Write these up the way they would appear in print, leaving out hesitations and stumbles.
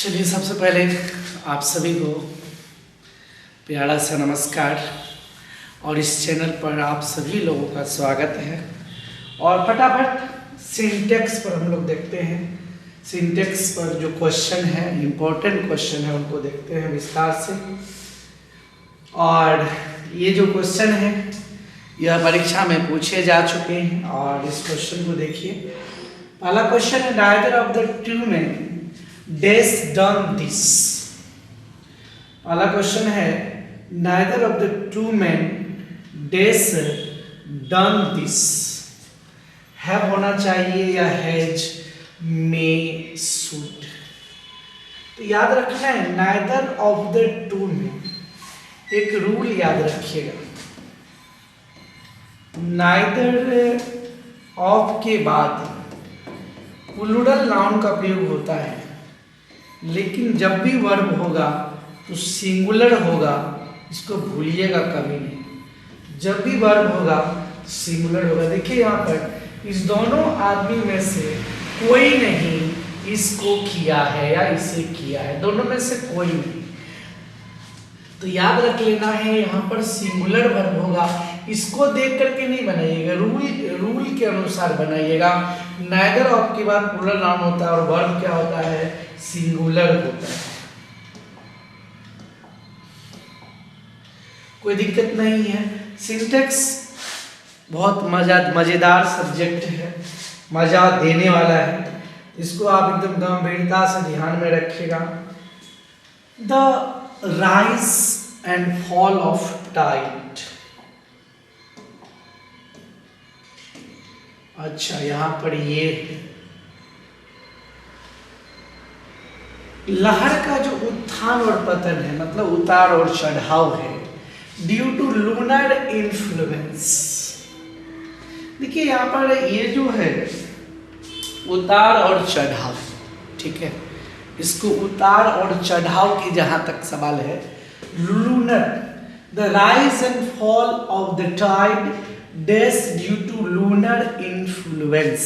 चलिए, सबसे पहले आप सभी को प्यारा सा नमस्कार और इस चैनल पर आप सभी लोगों का स्वागत है। और फटाफट सिंटेक्स पर हम लोग देखते हैं। सिंटेक्स पर जो क्वेश्चन है, इम्पोर्टेंट क्वेश्चन है, उनको देखते हैं विस्तार से। और ये जो क्वेश्चन है यह परीक्षा में पूछे जा चुके हैं और इस क्वेश्चन को देखिए। पहला क्वेश्चन है, neither of the two man dash done this. पहला क्वेश्चन है, neither of the two man dash done this. Have होना चाहिए या हैज, मे, शुड। तो याद रखना है neither of the two man. एक रूल याद रखिएगा, नाइदर ऑफ के बाद प्लूरल नाउन का प्रयोग होता है, लेकिन जब भी वर्ब होगा तो सिंगुलर होगा। इसको भूलिएगा कभी नहीं, जब भी वर्ब होगा सिंगुलर होगा। देखिए यहाँ पर इस दोनों आदमी में से कोई नहीं इसको किया है या इसे किया है, दोनों में से कोई नहीं। तो याद रख लेना है यहाँ पर सिंगुलर वर्ब होगा। इसको देख करके नहीं बनाइएगा, रूल के अनुसार बनाइएगा। नाइदर ऑफ के बाद प्लूरल नाउन होता है और वर्ब क्या होता है, सिंगुलर होता है। कोई दिक्कत नहीं है। सिंटेक्स बहुत मजेदार सब्जेक्ट है, मजा देने वाला है। इसको आप एकदम गंभीरता से ध्यान में रखिएगा। The rise and fall of tide. अच्छा, यहां पर ये लहर का जो उत्थान और पतन है, मतलब उतार और चढ़ाव है, ड्यू टू लूनर इन्फ्लुएंस। देखिए यहाँ पर ये जो है उतार और चढ़ाव, ठीक है, इसको उतार और चढ़ाव की जहां तक सवाल है, lunar, the rise and fall of the tide dash due to lunar influence.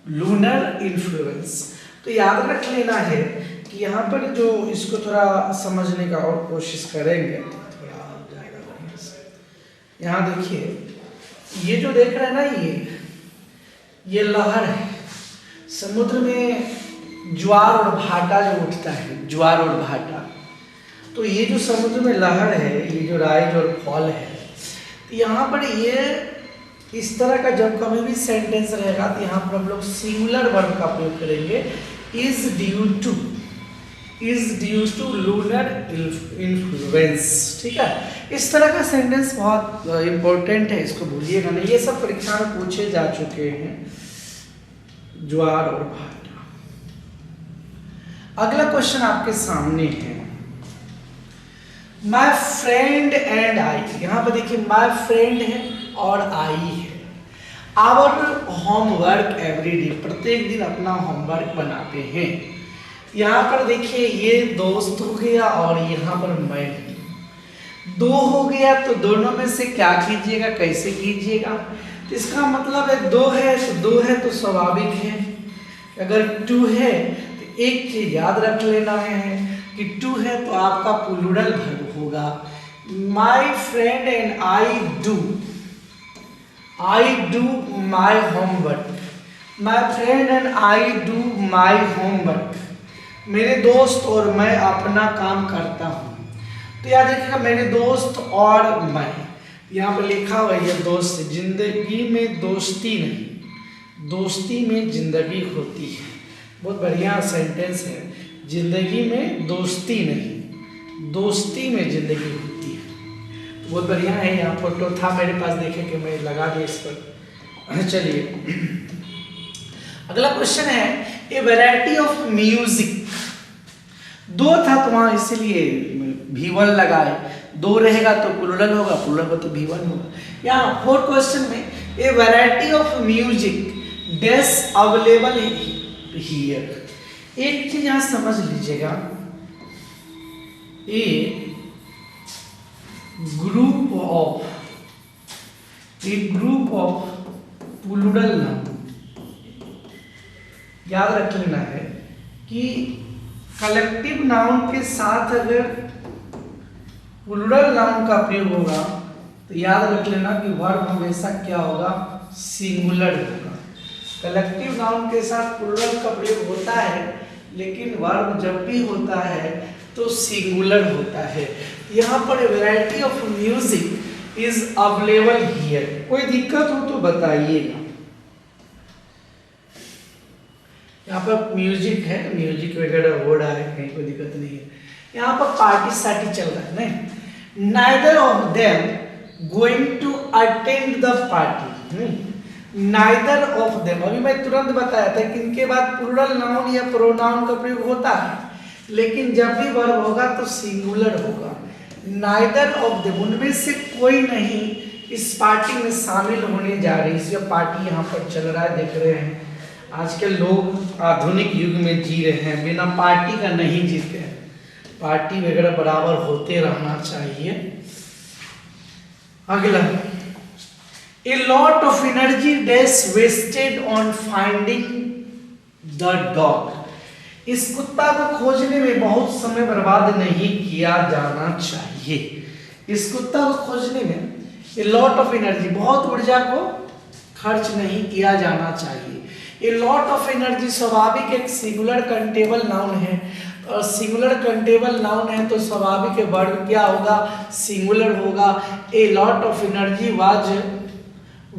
Lunar influence. तो याद रख लेना है कि यहाँ पर जो इसको थोड़ा समझने का और कोशिश करेंगे तो थोड़ा हो जाएगा बढ़िया से। यहाँ देखिए, ये जो देख रहे हैं ना, ये लहर है। समुद्र में ज्वार और भाटा जो उठता है, ज्वार और भाटा, तो ये जो समुद्र में लहर है, ये जो राइज और फॉल है, तो यहाँ पर ये इस तरह का जब कभी भी सेंटेंस रहेगा तो यहाँ पर हम लोग सिंगुलर वर्ब का प्रयोग करेंगे। Is due to lunar influence, ठीक है। इस तरह का सेंटेंस बहुत इंपॉर्टेंट है, इसको भूलिएगा नहीं। ये सब परीक्षा में पूछे जा चुके हैं, ज्वार और भाटा। अगला क्वेश्चन आपके सामने है, माई फ्रेंड एंड आई। यहां पर देखिए माई फ्रेंड है और आई है। आवर होमवर्क एवरीडे, प्रत्येक दिन अपना होमवर्क बनाते हैं। यहाँ पर देखिए ये दोस्त हो गया और यहाँ पर मैं हूं। दो हो गया तो दोनों में से क्या कीजिएगा, कैसे कीजिएगा। तो इसका मतलब है दो है तो स्वाभाविक है। अगर टू है तो एक चीज याद रख लेना है कि टू है तो आपका प्लूरल वर्ब होगा। My friend and I do my homework. My friend and I do my homework. मेरे दोस्त और मैं अपना काम करता हूँ। तो याद रखिएगा, मेरे दोस्त और मैं, यहाँ पर लिखा हुआ है ये दोस्त। जिंदगी में दोस्ती नहीं, दोस्ती में जिंदगी होती है। बहुत बढ़िया सेंटेंस है। जिंदगी में दोस्ती नहीं, दोस्ती में जिंदगी होती है। तो बहुत बढ़िया है। यहाँ फोटो था मेरे पास, देखे कि मैं लगा दिया इस पर। चलिए अगला क्वेश्चन है, ए वैरायटी ऑफ म्यूजिक। दो था तो वहां इसलिए V1 लगाए। दो रहेगा तो प्लूरल होगा, प्लूरल हो तो V1 होगा। यहाँ फोर्थ क्वेश्चन में, ए variety of music dash available here. एक चीज यहां समझ लीजिएगा, ए ग्रुप ऑफ प्लूरल नाउन। याद रख लेना है, कि कलेक्टिव नाउन के साथ अगर प्लूरल नाउन का प्रयोग होगा तो याद रख लेना कि वर्ब हमेशा क्या होगा, सिंगुलर होगा। कलेक्टिव नाउन के साथ प्लूरल का प्रयोग होता है, लेकिन वर्ब जब भी होता है तो सिंगुलर होता है। यहाँ पर variety of music is available here. कोई दिक्कत हो तो बताइएगा। यहाँ पर म्यूजिक है, म्यूजिक वगैरह हो रहा है, कहीं कोई दिक्कत नहीं है। यहाँ पर पार्टी सार्टी चल रहा है, नहीं, neither of them going to attend the party, neither of them. अभी मैं तुरंत बताया था कि इनके बाद प्लूरल नाउन या प्रोनाउन का प्रयोग होता है, लेकिन जब भी वर्ब होगा तो सिंगुलर होगा। नाइदर ऑफ देम, उनमें से कोई नहीं इस पार्टी में शामिल होने जा रही। इसलिए पार्टी यहाँ पर चल रहा है, देख रहे हैं आजकल लोग आधुनिक युग में जी रहे हैं, बिना पार्टी का नहीं जीते हैं। पार्टी वगैरह बराबर होते रहना चाहिए। अगला, a lot of energy dash wasted on finding the dog. इस कुत्ता को खोजने में बहुत समय बर्बाद नहीं किया जाना चाहिए। इस कुत्ता को खोजने में ए लॉट ऑफ एनर्जी, बहुत ऊर्जा को खर्च नहीं किया जाना चाहिए। ए लॉट ऑफ एनर्जी स्वाभाविक एक सिंगुलर कंटेबल नाउन है, और सिंगुलर कंटेबल नाउन है तो स्वाभाविक वर्ब क्या होगा, सिंगुलर होगा। A lot of energy was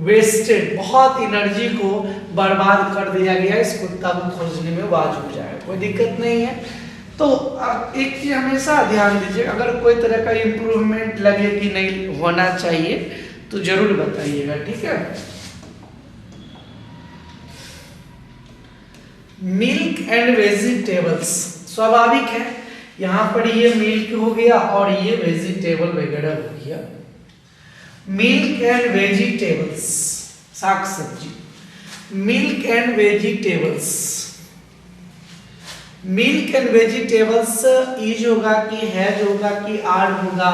wasted, बहुत एनर्जी को बर्बाद कर दिया गया इस कुत्ता को खोजने में, वाज हो जाए, कोई दिक्कत नहीं है। तो एक चीज हमेशा ध्यान दीजिए, अगर कोई तरह का इम्प्रूवमेंट लगे कि नहीं होना चाहिए तो जरूर बताइएगा, ठीक है। मिल्क एंड वेजिटेबल्स, स्वाभाविक है, यहाँ पर ये मिल्क हो गया और ये वेजिटेबल वगैरह हो गया। मिल्क एंड वेजिटेबल्स, साग सब्जी। Milk and vegetables, milk and vegetables is होगा कि हैज होगा कि आर होगा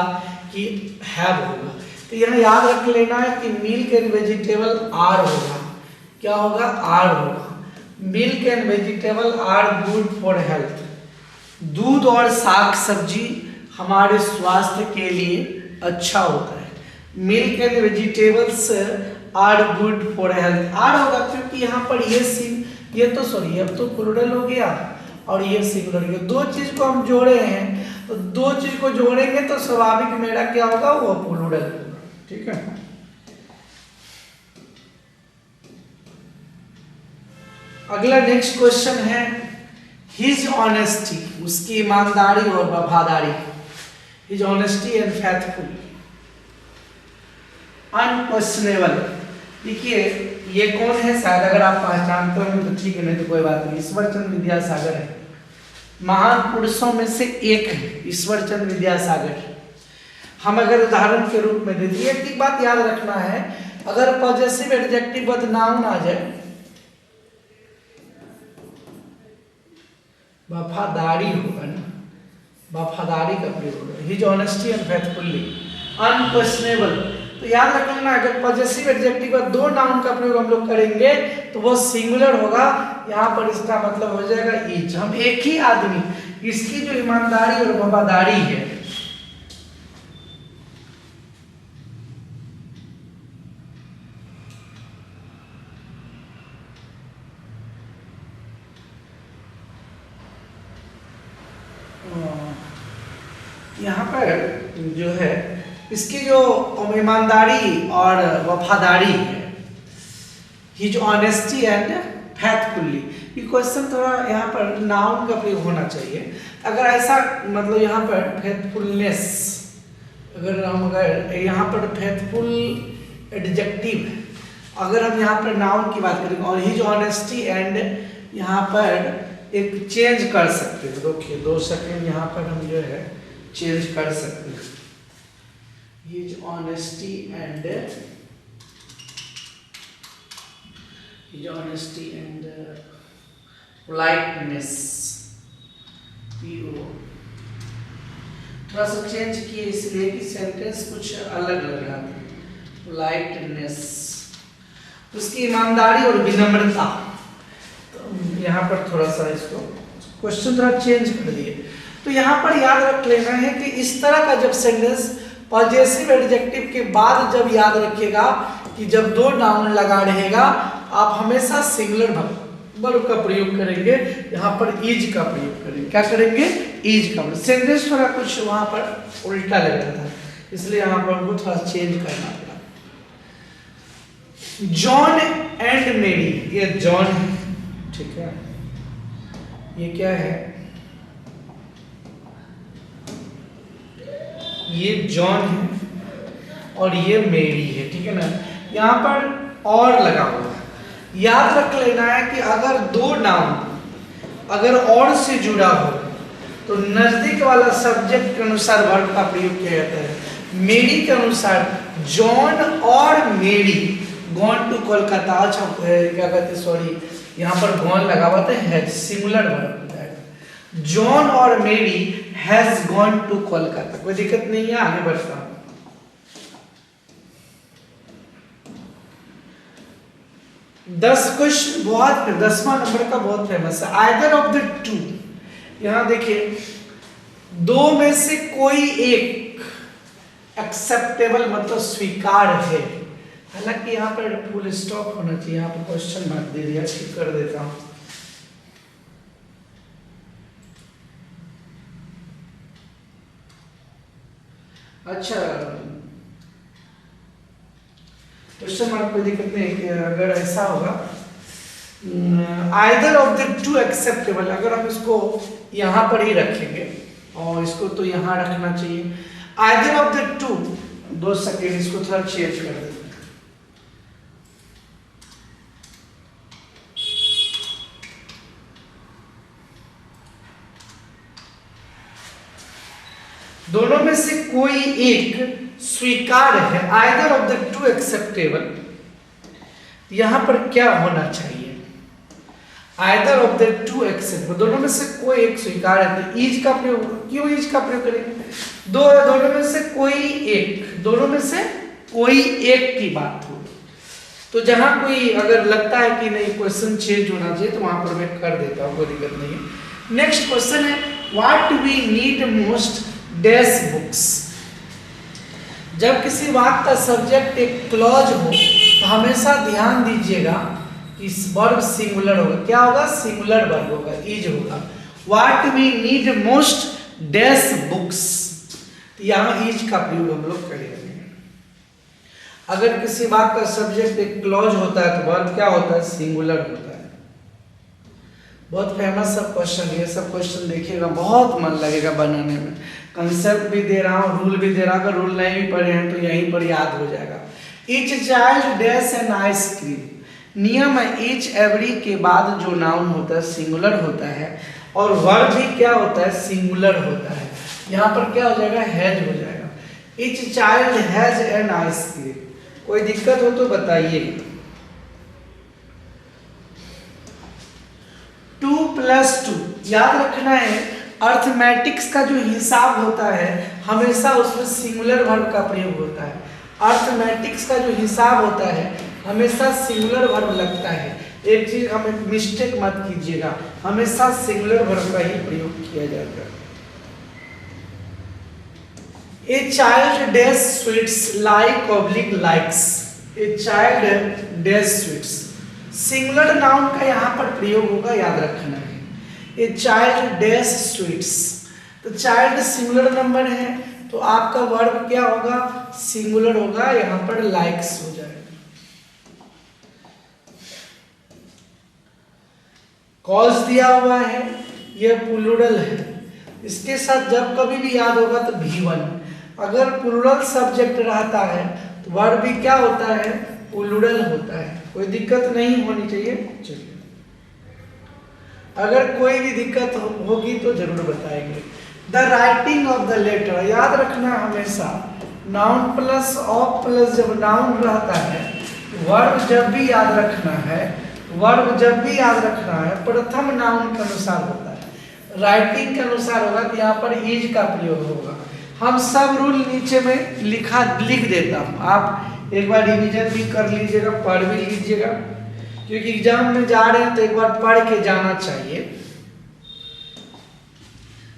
कि हैव होगा। तो यहाँ याद रख लेना है कि मिल्क एंड वेजिटेबल आर होगा, क्या होगा, आर होगा। Milk and vegetable are good for health. दूध और साग सब्जी हमारे स्वास्थ्य के लिए अच्छा होता है। Milk and vegetables are good for health, are होगा क्योंकि यहाँ पर ये तो सॉरी अब तो प्लूरल हो गया और ये सिंगुलर हो गया। दो चीज को हम जोड़े हैं, तो दो चीज को जोड़ेंगे तो स्वाभाविक मेरा क्या होगा, वो प्लूरल होगा, ठीक है। अगला नेक्स्ट क्वेश्चन है, हिज ऑनेस्टी, उसकी ईमानदारी और वफादारी। His honesty and faithful, unquestionable. देखिए ये कौन है, शायद अगर आप पहचानते हो तो ठीक है, नहीं तो कोई बात नहीं। ईश्वरचंद्र विद्यासागर है, महान पुरुषों में से एक है ईश्वरचंद्र विद्यासागर। हम अगर उदाहरण के रूप में दे दिए, एक बात याद रखना है, अगर पॉजेसिव एडजेक्टिव विद नाउन आ जाए, वफादारी होगा ना, वफादारी का प्रयोग होगा। His honesty and faithfully, unquestionable. तो याद रखना अगर पॉजेसिव एडजेक्टिव का दो नाउन का प्रयोग हम लोग करेंगे तो वो सिंगुलर होगा। यहाँ पर इसका मतलब हो जाएगा इज। हम एक ही आदमी, इसकी जो ईमानदारी और वफादारी है, यहाँ पर जो है इसकी जो ईमानदारी और वफादारी है, हिज ऑनेस्टी एंड फेथफुल्ली। ये क्वेश्चन थोड़ा यहाँ पर नाउन का प्रयोग होना चाहिए। अगर ऐसा मतलब यहाँ पर फेथफुलनेस, अगर यहाँ पर फेथफुल एडजेक्टिव है, अगर हम यहाँ पर नाउन की बात करें और हिज ऑनेस्टी एंड यहाँ पर एक चेंज कर सकते हैं। देखिए 2 सेकेंड, यहाँ पर हम जो है चेंज कर सकते हैं। हिज ऑनेस्टी एंड पोलाइटनेस, थोड़ा सा चेंज किए इसलिए कि सेंटेंस कुछ अलग लग रहा था। पोलाइटनेस, उसकी ईमानदारी और विनम्रता। तो यहाँ पर थोड़ा सा इसको क्वेश्चन थोड़ा चेंज कर दिए। तो यहाँ पर याद रख लेना है कि इस तरह का जब सेंटेंस पॉजेसिव एडजेक्टिव के बाद जब याद रखिएगा कि जब दो नाउन लगा रहेगा आप हमेशा सिंगुलर वर्ब का प्रयोग करेंगे, यहाँ पर इज का प्रयोग करेंगे। क्या करेंगे? इज का। सेंटेंस थोड़ा कुछ वहाँ पर उल्टा लग रहा था, इसलिए यहाँ पर हमको थोड़ा चेंज करना पड़ा। जॉन एंड मेरी, ये जॉन है, ठीक है, ये क्या है? ये जॉन है और ये मेरी है, ठीक है ना। यहाँ पर और लगा हुआ है। याद रख लेना है कि अगर दो नाउन अगर और से जुड़ा हो तो नजदीक वाला सब्जेक्ट के अनुसार वर्ब का प्रयोग किया जाता है। मेरी के अनुसार जॉन और मेरी गॉन टू कोलकाता, अच्छा क्या कहते, सॉरी यहाँ पर गॉन लगा हुआ था, हैज, सिंगुलर वर्ब होता है। जॉन और मेरी हैज गॉन टू कोलकाता, कोई दिक्कत नहीं है, आगे बढ़ता हूं। क्वेश्चन बहुत 10वां नंबर का बहुत फेमस है। आइदर ऑफ द टू, यहां देखिए, दो में से कोई एक एक्सेप्टेबल मतलब स्वीकार है। हालांकि यहाँ पर फुल स्टॉप होना चाहिए, यहाँ पर क्वेश्चन मार्क दे दिया, ठीक कर देता हूं। अच्छा, क्वेश्चन मार्क कोई दिक्कत नहीं कि अगर ऐसा होगा either of the two acceptable, अगर हम इसको यहाँ पर ही रखेंगे और इसको तो यहाँ रखना चाहिए। Either of the two, 2 second इसको थोड़ा चेंज कर देते हैं। दोनों में से कोई एक स्वीकार है, either of the two acceptable, यहां पर क्या होना चाहिए? Either of the two acceptable, दोनों में से कोई एक स्वीकार है, तो इज का प्रयोग, क्यों इज का प्रयोग करेंगे? दोनों में से कोई एक, दोनों में से कोई एक की बात हो, तो जहां कोई अगर लगता है कि नहीं क्वेश्चन चेंज होना चाहिए तो वहां पर मैं कर देता हूं, कोई दिक्कत नहीं है। नेक्स्ट क्वेश्चन है, what we need most dash books. जब किसी वाक्य का सब्जेक्ट एक क्लॉज हो तो हमेशा ध्यान दीजिएगा कि वर्ब सिंगुलर होगा। क्या होगा? सिंगुलर वर्ब होगा, इज होगा। What we need most dash books, तो यहाँ इज का प्रयोग हम लोग करेंगे। अगर किसी वाक्य का सब्जेक्ट एक क्लॉज होता है तो वर्ब क्या होता है? सिंगुलर होता है। बहुत फेमस सब क्वेश्चन, ये सब क्वेश्चन देखिएगा, बहुत मन लगेगा बनाने में। कंसेप्ट भी दे रहा हूँ, रूल भी दे रहा हूँ, अगर रूल नहीं भी पढ़े हैं तो यहीं पर याद हो जाएगा। Each child dash an ice cream, नियम है ईच एवरी के बाद जो नाउन होता है सिंगुलर होता है और वर्ब भी क्या होता है? सिंगुलर होता है। यहाँ पर क्या हो जाएगा? हैज हो जाएगा। Each child has an ice cream. कोई दिक्कत हो तो बताइए। 2 + 2 याद रखना है, अर्थमेटिक्स का जो हिसाब होता है हमेशा उसमें सिंगुलर वर्ब का प्रयोग होता है। अर्थमेटिक्स का जो हिसाब होता है हमेशा सिंगुलर वर्ब लगता है। एक चीज हमें मिस्टेक मत कीजिएगा, हमेशा सिंगुलर वर्ब का ही प्रयोग किया जाता है। A child dash sweets like oblique likes, a child dash sweets, singular noun का यहाँ पर प्रयोग होगा, याद रखना है। ए चाइल्ड डैश स्वीट्स, तो चाइल्ड सिंगुलर नंबर है तो आपका वर्ब क्या होगा? सिंगुलर होगा, यहाँ पर लाइक्स हो जाएगा। कॉज दिया हुआ है, यह प्लूरल है, इसके साथ जब कभी भी याद होगा तो V1। अगर प्लूरल सब्जेक्ट रहता है तो वर्ब भी क्या होता है? प्लूरल होता है। कोई दिक्कत नहीं होनी चाहिए। चलिए, अगर कोई भी दिक्कत होगी तो जरूर बताएंगे। The writing of the letter, याद रखना हमेशा नाउन प्लस ऑफ प्लस जब नाउन रहता है, वर्ब जब भी याद रखना है, वर्ब जब भी याद रखना है प्रथम नाउन के अनुसार होता है। राइटिंग के अनुसार होगा तो यहाँ पर इज का प्रयोग होगा। हम सब रूल नीचे में लिख देता हूँ, आप एक बार रिवीजन भी कर लीजिएगा, पढ़ भी लीजिएगा, क्योंकि एग्जाम में जा रहे हैं तो एक बार पढ़ के जाना चाहिए।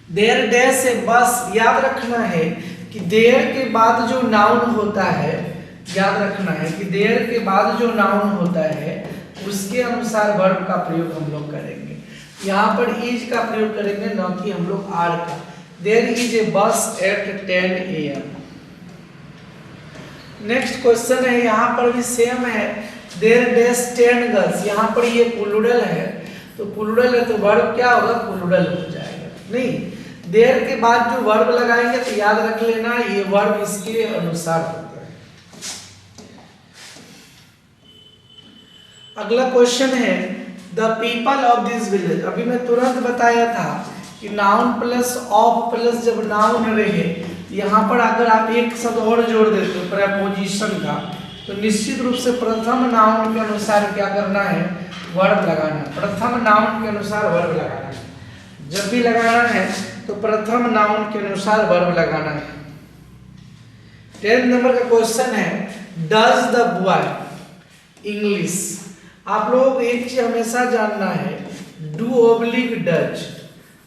देयर डैश ए बस, याद रखना है कि देयर के बाद जो नाउन होता है, याद रखना है कि देयर के बाद जो नाउन होता है उसके अनुसार वर्ब का प्रयोग हम लोग करेंगे। यहाँ पर इज का प्रयोग करेंगे, न कि हम लोग आर का। देयर इज ए बस एट 10 AM। नेक्स्ट क्वेश्चन है, यहाँ पर भी सेम है, देयर डैश 10 गर्ल्स। यहाँ पर ये प्लूरल है, तो प्लूरल है तो वर्ब क्या होगा, प्लूरल हो जाएगा। नहीं, देयर के बाद जो वर्ब लगाएंगे तो याद रख लेना ये वर्ब इसके अनुसार होता है। अगला क्वेश्चन है, the people of this village. अभी मैं तुरंत बताया था कि नाउन प्लस ऑफ प्लस जब नाउन रहे, यहाँ पर अगर आप एक शब्द और जोड़ देते हो प्रेपोजिशन का, तो निश्चित रूप से प्रथम नाउन के अनुसार क्या करना है, वर्ब लगाना। प्रथम नाउन के अनुसार वर्ब लगाना है। जब भी लगाना है तो प्रथम नाउन के अनुसार वर्ब लगाना है। 10 नंबर का क्वेश्चन है, डज द बॉय इंग्लिश। आप लोगों को एक चीज हमेशा जानना है, do oblique does,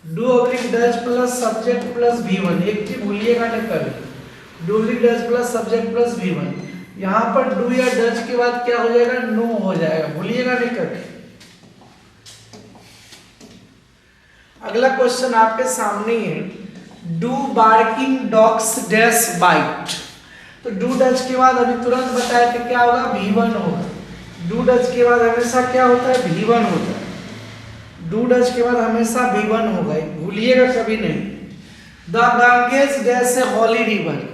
do oblique does plus subject plus V1। एक चीज भूलिएगा नहीं कभी, do oblique does plus subject plus V1। यहाँ पर डू या डज के बाद क्या हो जाएगा, नो हो जाएगा, भूलिएगा नहीं कभी। अगला क्वेश्चन आपके सामने है, do barking dogs dash bite. तो डू डज के बाद अभी तुरंत बताया कि क्या होगा, V1 होगा। डू डज के बाद हमेशा क्या होता है, V1 होता है। डू डज के बाद हमेशा V1 होगा, भूलिएगा कभी नहीं। The Ganges dash a holy river.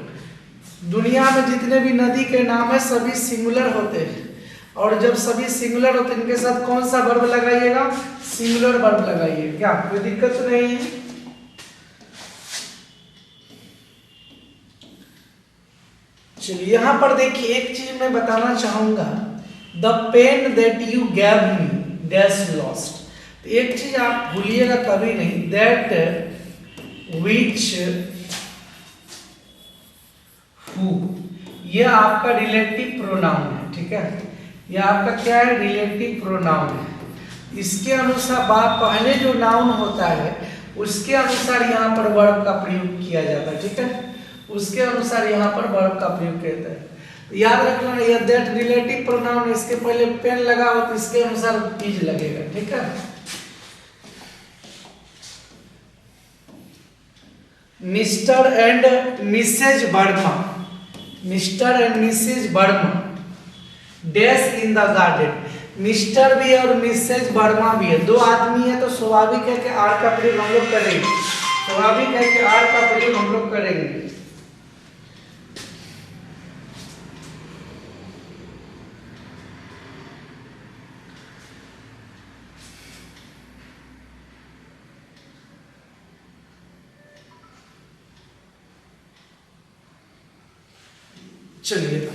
दुनिया में जितने भी नदी के नाम है सभी सिंगुलर होते हैं, और जब सभी सिंगुलर होते हैं इनके साथ कौन सा वर्ब लगाइएगा, सिंगुलर वर्ब लगाइए। क्या कोई दिक्कत तो नहीं है। चलिए यहाँ पर देखिए, एक चीज मैं बताना चाहूंगा, the pen that you gave me dash lost. एक चीज आप भूलिएगा कभी नहीं, दैट विच हु, यह आपका रिलेटिव प्रोनाउन है, ठीक है। यह आपका क्या है, रिलेटिव प्रोनाउन है। इसके अनुसार बात पहले जो नाउन होता है उसके अनुसार यहाँ पर वर्ब का प्रयोग किया जाता है, ठीक है। उसके अनुसार यहाँ पर वर्ब का प्रयोग किया जाता है। तो याद रखना, यह दैट रिलेटिव प्रोनाउन, इसके पहले पेन लगा हो तो इसके अनुसार इज लगेगा, ठीक है। Mister and mrs Verma, mister and mrs Verma dash in the garden. Mister भी है और मिसेज वर्मा भी है, दो आदमी है, तो स्वाभाविक है कि आर का प्रयोग हम लोग करेंगे। स्वाभाविक है कि आर का प्रयोग हम लोग करेंगे। चलिए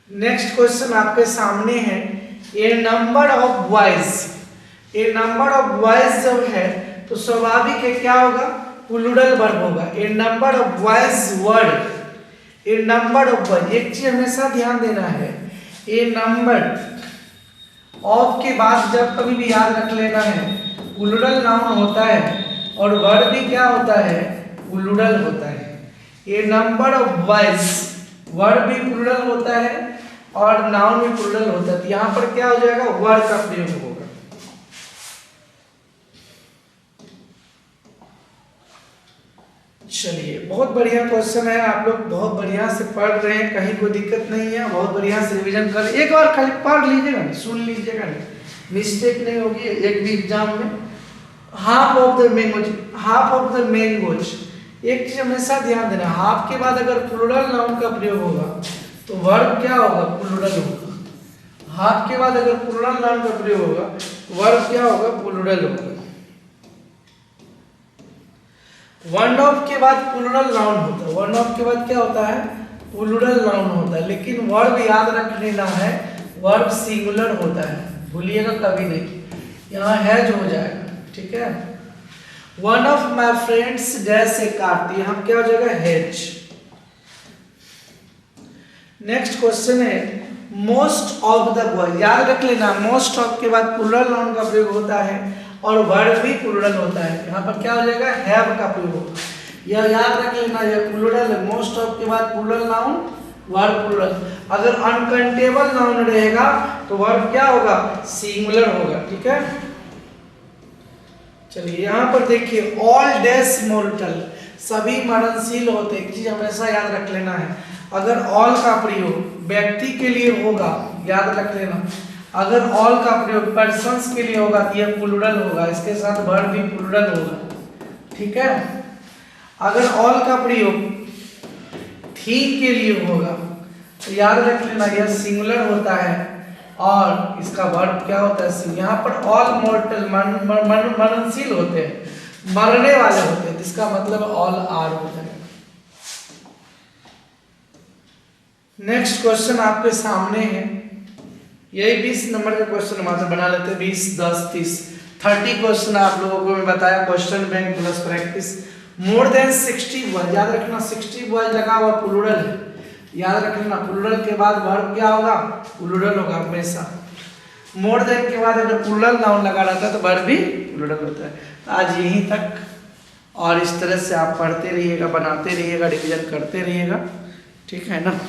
नेक्स्ट क्वेश्चन आपके सामने है, a number of boys. A number of boys जब है तो स्वाभाविक है क्या होगा, प्लूरल वर्ब होगा। A number of boys word, a number of boys. एक चीज हमेशा ध्यान देना है, ए नंबर ऑफ के बाद जब कभी भी याद रख लेना है प्लूरल नाउन होता है, और वर्ड भी क्या होता है, प्लूरल होता है। A number of boys, word भी प्लूरल होता है और नाउन भी प्लूरल होता है। तो यहाँ पर क्या हो जाएगा, वर्ड का प्रयोग होगा। चलिए बहुत बढ़िया क्वेश्चन है, आप लोग बहुत बढ़िया से पढ़ रहे हैं, कहीं कोई दिक्कत नहीं है। बहुत बढ़िया से रिवीजन कर, एक बार खाली पढ़ लीजिएगा, सुन लीजिएगा, मिस्टेक नहीं होगी एक भी एग्जाम में। Half of the mangoes, half of the mangoes. एक चीज हमेशा ध्यान देना, हाफ के बाद अगर प्लूरल नाउन का प्रयोग होगा तो वर्ब क्या होगा, प्लूरल होगा। हाफ के बाद अगर प्लूरल नाउन का प्रयोग होगा वर्ब क्या होगा, प्लूरल होगा। वन ऑफ के बाद प्लूरल नाउन होता है, वन ऑफ के बाद क्या होता है, प्लूरल नाउन होता है। लेकिन वर्ब याद रख लेना है, वर्ब सिंगुलर होता है, भूलिएगा कभी नहीं। यहाँ हैज हो जाएगा, ठीक है। One of my friends dash A car, यहाँ क्या हो जाएगा, हैज। नेक्स्ट क्वेश्चन है, मोस्ट ऑफ द बॉयज। याद रख लेना, मोस्ट ऑफ के बाद प्लूरल नाउन का प्रयोग होता है, और वर्ब भी प्लूरल होता है। यहाँ पर क्या हो जाएगा, हैव का प्रयोग होगा। यह याद रख लेना, यह प्लूरल है। मोस्ट ऑफ के बाद प्लूरल नाउन, वर्ब प्लूरल। अगर अनकाउंटेबल नाउन रहेगा तो वर्ब क्या होगा, सिंगुलर होगा। ठीक है, चलिए यहाँ पर देखिए, ऑल डैश मोर्टल, सभी मरणशील होते। एक चीज हमेशा याद रख लेना है, अगर ऑल का प्रयोग व्यक्ति के लिए होगा, याद रख लेना, अगर ऑल का प्रयोग पर्सन्स के लिए होगा तो यह प्लूरल होगा, इसके साथ वर्ब भी प्लूरल होगा। ठीक है, अगर ऑल का प्रयोग थिंग के लिए होगा तो याद रख लेना यह सिंगुलर होता है और इसका वर्ब क्या होता है। यहाँ पर ऑल मॉर्टल मरणशील होते हैं, मरने वाले होते हैं, जिसका मतलब ऑल आर होता है। नेक्स्ट क्वेश्चन आपके सामने है, यही 20 नंबर का क्वेश्चन हम बना लेते हैं। 20, 10, 30, 30 क्वेश्चन आप लोगों को मैं बताया, question bank plus practice. More than 60 word, याद रखना 60 वर्ड लगा हुआ प्लूरल है, याद रख लेना। प्लूरल के बाद वर्ब क्या होगा, प्लूरल होगा हमेशा। मोर देन के बाद अगर प्लूरल नाउन लगा रहता है तो वर्ब भी प्लूरल होता है। तो आज यहीं तक, और इस तरह से आप पढ़ते रहिएगा, बनाते रहिएगा, रिवीजन करते रहिएगा। ठीक है ना।